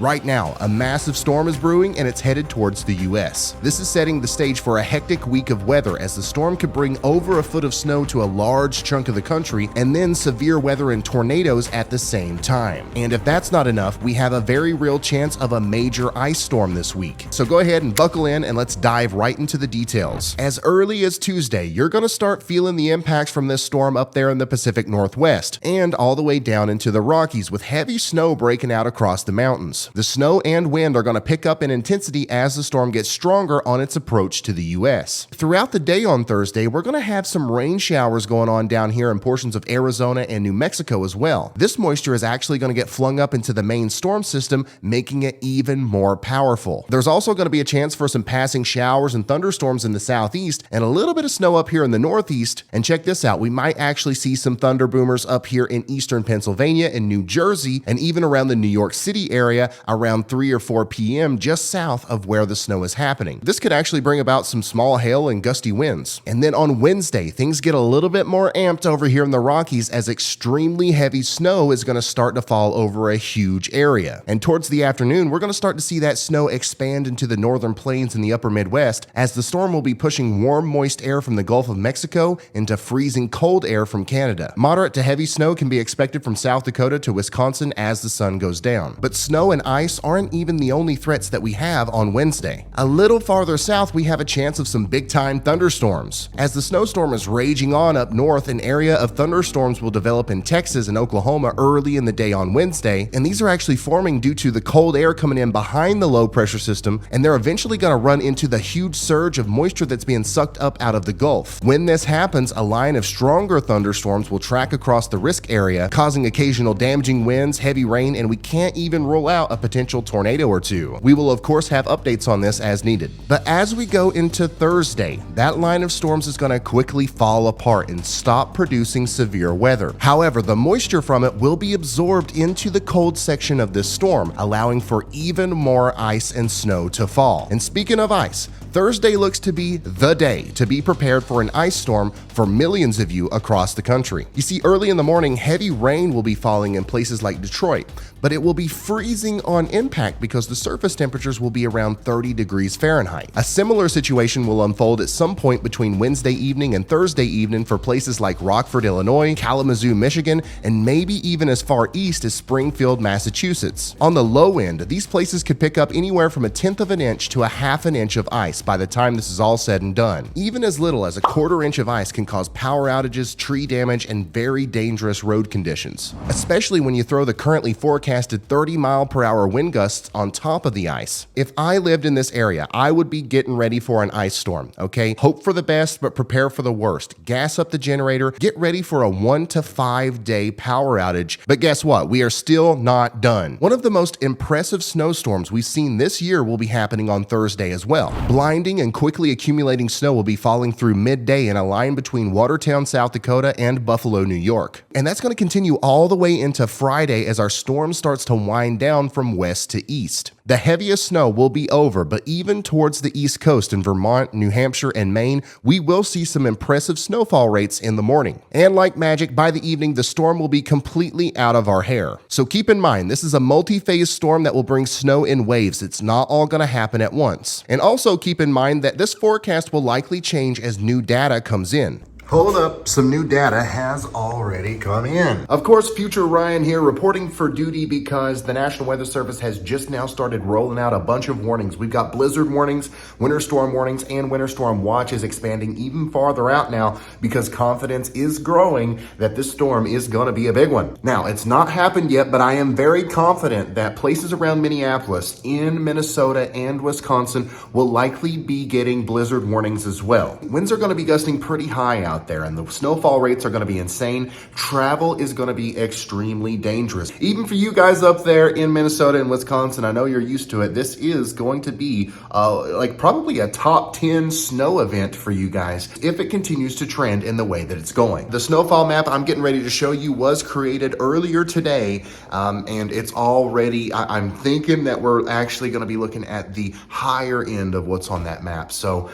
Right now, a massive storm is brewing and it's headed towards the US. This is setting the stage for a hectic week of weather, as the storm could bring over a foot of snow to a large chunk of the country and then severe weather and tornadoes at the same time. And if that's not enough, we have a very real chance of a major ice storm this week. So go ahead and buckle in and let's dive right into the details. As early as Tuesday, you're going to start feeling the impacts from this storm up there in the Pacific Northwest and all the way down into the Rockies, with heavy snow breaking out across the mountains. The snow and wind are going to pick up in intensity as the storm gets stronger on its approach to the U.S. Throughout the day on Thursday, we're going to have some rain showers going on down here in portions of Arizona and New Mexico as well. This moisture is actually going to get flung up into the main storm system, making it even more powerful. There's also going to be a chance for some passing showers and thunderstorms in the southeast and a little bit of snow up here in the northeast. And check this out, we might actually see some thunder boomers up here in eastern Pennsylvania and New Jersey, and even around the New York City area around 3 or 4 p.m. just south of where the snow is happening. This could actually bring about some small hail and gusty winds. And then on Wednesday, things get a little bit more amped over here in the Rockies, as extremely heavy snow is going to start to fall over a huge area. And towards the afternoon, we're going to start to see that snow expand into the northern plains in the upper Midwest, as the storm will be pushing warm, moist air from the Gulf of Mexico into freezing cold air from Canada. Moderate to heavy snow can be expected from South Dakota to Wisconsin as the sun goes down. But snow and ice aren't even the only threats that we have on Wednesday. A little farther south, we have a chance of some big-time thunderstorms. As the snowstorm is raging on up north, an area of thunderstorms will develop in Texas and Oklahoma early in the day on Wednesday, and these are actually forming due to the cold air coming in behind the low-pressure system, and they're eventually going to run into the huge surge of moisture that's being sucked up out of the Gulf. When this happens, a line of stronger thunderstorms will track across the risk area, causing occasional damaging winds, heavy rain, and we can't even rule out a potential tornado or two. We will of course have updates on this as needed. But as we go into Thursday, that line of storms is going to quickly fall apart and stop producing severe weather. However, the moisture from it will be absorbed into the cold section of this storm, allowing for even more ice and snow to fall. And speaking of ice, Thursday looks to be the day to be prepared for an ice storm for millions of you across the country. You see, early in the morning, heavy rain will be falling in places like Detroit, but it will be freezing on impact because the surface temperatures will be around 30 degrees Fahrenheit. A similar situation will unfold at some point between Wednesday evening and Thursday evening for places like Rockford, Illinois, Kalamazoo, Michigan, and maybe even as far east as Springfield, Massachusetts. On the low end, these places could pick up anywhere from 1/10 of an inch to 1/2 inch of ice by the time this is all said and done. Even as little as 1/4 inch of ice can cause power outages, tree damage, and very dangerous road conditions, especially when you throw the currently forecasted 30-mile-per-hour wind gusts on top of the ice. If I lived in this area, I would be getting ready for an ice storm, okay? Hope for the best, but prepare for the worst. Gas up the generator, get ready for a 1 to 5 day power outage. But guess what? We are still not done. One of the most impressive snowstorms we've seen this year will be happening on Thursday as well. Blinding and quickly accumulating snow will be falling through midday in a line between Watertown, South Dakota and Buffalo, New York. And that's going to continue all the way into Friday as our storm starts to wind down from west to east. The heaviest snow will be over, but even towards the East Coast in Vermont, New Hampshire, and Maine, we will see some impressive snowfall rates in the morning. And like magic, by the evening, the storm will be completely out of our hair. So keep in mind, this is a multi-phase storm that will bring snow in waves. It's not all going to happen at once. And also keep in mind that this forecast will likely change as new data comes in. Hold up, some new data has already come in. Of course, future Ryan here reporting for duty because the National Weather Service has just now started rolling out a bunch of warnings. We've got blizzard warnings, winter storm warnings, and winter storm watches expanding even farther out now because confidence is growing that this storm is going to be a big one. Now, it's not happened yet, but I am very confident that places around Minneapolis, in Minnesota, and Wisconsin will likely be getting blizzard warnings as well. Winds are going to be gusting pretty high out there, and the snowfall rates are going to be insane. Travel is going to be extremely dangerous. Even for you guys up there in Minnesota and Wisconsin, I know you're used to it. This is going to be like probably a top 10 snow event for you guys if it continues to trend in the way that it's going. The snowfall map I'm getting ready to show you was created earlier today, and it's already, I'm thinking that we're actually going to be looking at the higher end of what's on that map. So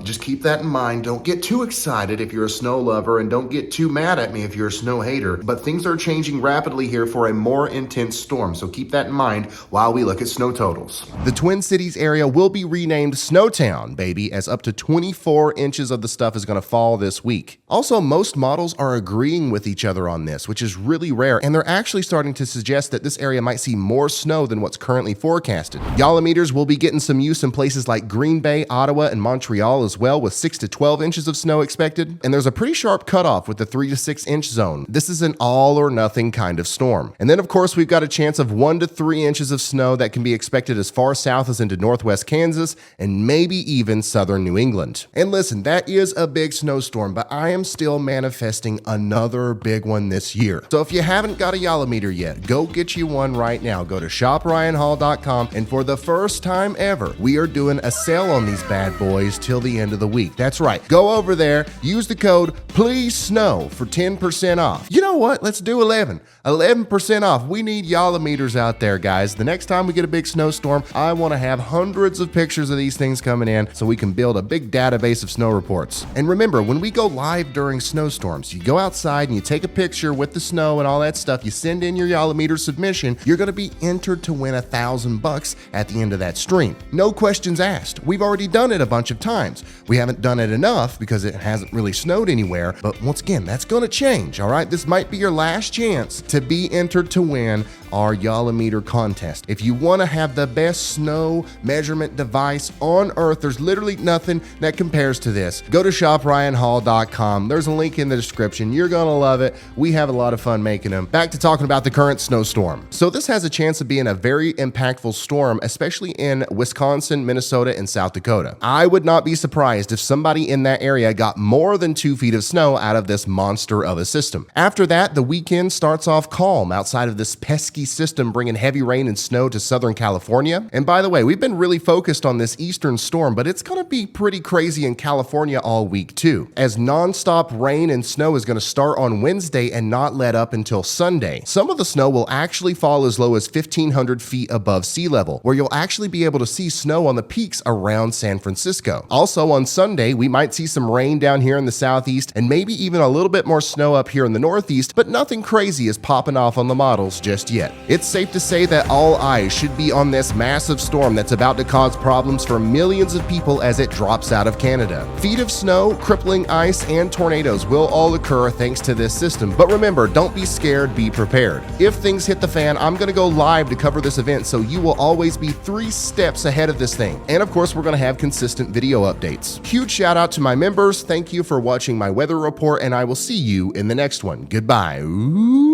just keep that in mind. Don't get too excited if if you're a snow lover, and don't get too mad at me if you're a snow hater, but things are changing rapidly here for a more intense storm, so keep that in mind while we look at snow totals. The Twin Cities area will be renamed Snowtown, baby, as up to 24 inches of the stuff is going to fall this week. Also, most models are agreeing with each other on this, which is really rare, and they're actually starting to suggest that this area might see more snow than what's currently forecasted. Yolometers will be getting some use in places like Green Bay, Ottawa, and Montreal as well, with 6 to 12 inches of snow expected. And there's a pretty sharp cutoff with the 3 to 6 inch zone. This is an all or nothing kind of storm. And then of course we've got a chance of 1 to 3 inches of snow that can be expected as far south as into northwest Kansas and maybe even southern New England. And listen, that is a big snowstorm, but I am still manifesting another big one this year. So if you haven't got a Yolometer yet, go get you one right now. Go to shopryanhall.com, and for the first time ever, we are doing a sale on these bad boys till the end of the week. That's right. Go over there, use the code PLEASESNOW for 10% off. You know what? Let's do 11% off. We need Yolometers out there, guys. The next time we get a big snowstorm, I want to have hundreds of pictures of these things coming in so we can build a big database of snow reports. And remember, when we go live during snowstorms, you go outside and you take a picture with the snow and all that stuff, you send in your Yolometer submission, you're going to be entered to win $1,000 at the end of that stream. No questions asked. We've already done it a bunch of times. We haven't done it enough because it hasn't really snowed anywhere, but once again, that's going to change, all right? This might be your last chance to be entered to win our Yolometer contest. If you want to have the best snow measurement device on earth, there's literally nothing that compares to this. Go to shopryanhall.com. There's a link in the description. You're going to love it. We have a lot of fun making them. Back to talking about the current snowstorm. So this has a chance of being a very impactful storm, especially in Wisconsin, Minnesota, and South Dakota. I would not be surprised if somebody in that area got more than 2 feet of snow out of this monster of a system. After that, the weekend starts off calm outside of this pesky system bringing heavy rain and snow to Southern California. And by the way, we've been really focused on this eastern storm, but it's going to be pretty crazy in California all week too, as nonstop rain and snow is going to start on Wednesday and not let up until Sunday. Some of the snow will actually fall as low as 1,500 feet above sea level, where you'll actually be able to see snow on the peaks around San Francisco. Also on Sunday, we might see some rain down here in the southeast and maybe even a little bit more snow up here in the northeast, but nothing crazy is popping off on the models just yet. It's safe to say that all eyes should be on this massive storm that's about to cause problems for millions of people as it drops out of Canada. Feet of snow, crippling ice, and tornadoes will all occur thanks to this system, but remember, don't be scared, be prepared. If things hit the fan, I'm going to go live to cover this event, so you will always be 3 steps ahead of this thing. And of course, we're going to have consistent video updates. Huge shout out to my members. Thank you for watching my weather report, and I will see you in the next one. Goodbye. Ooh.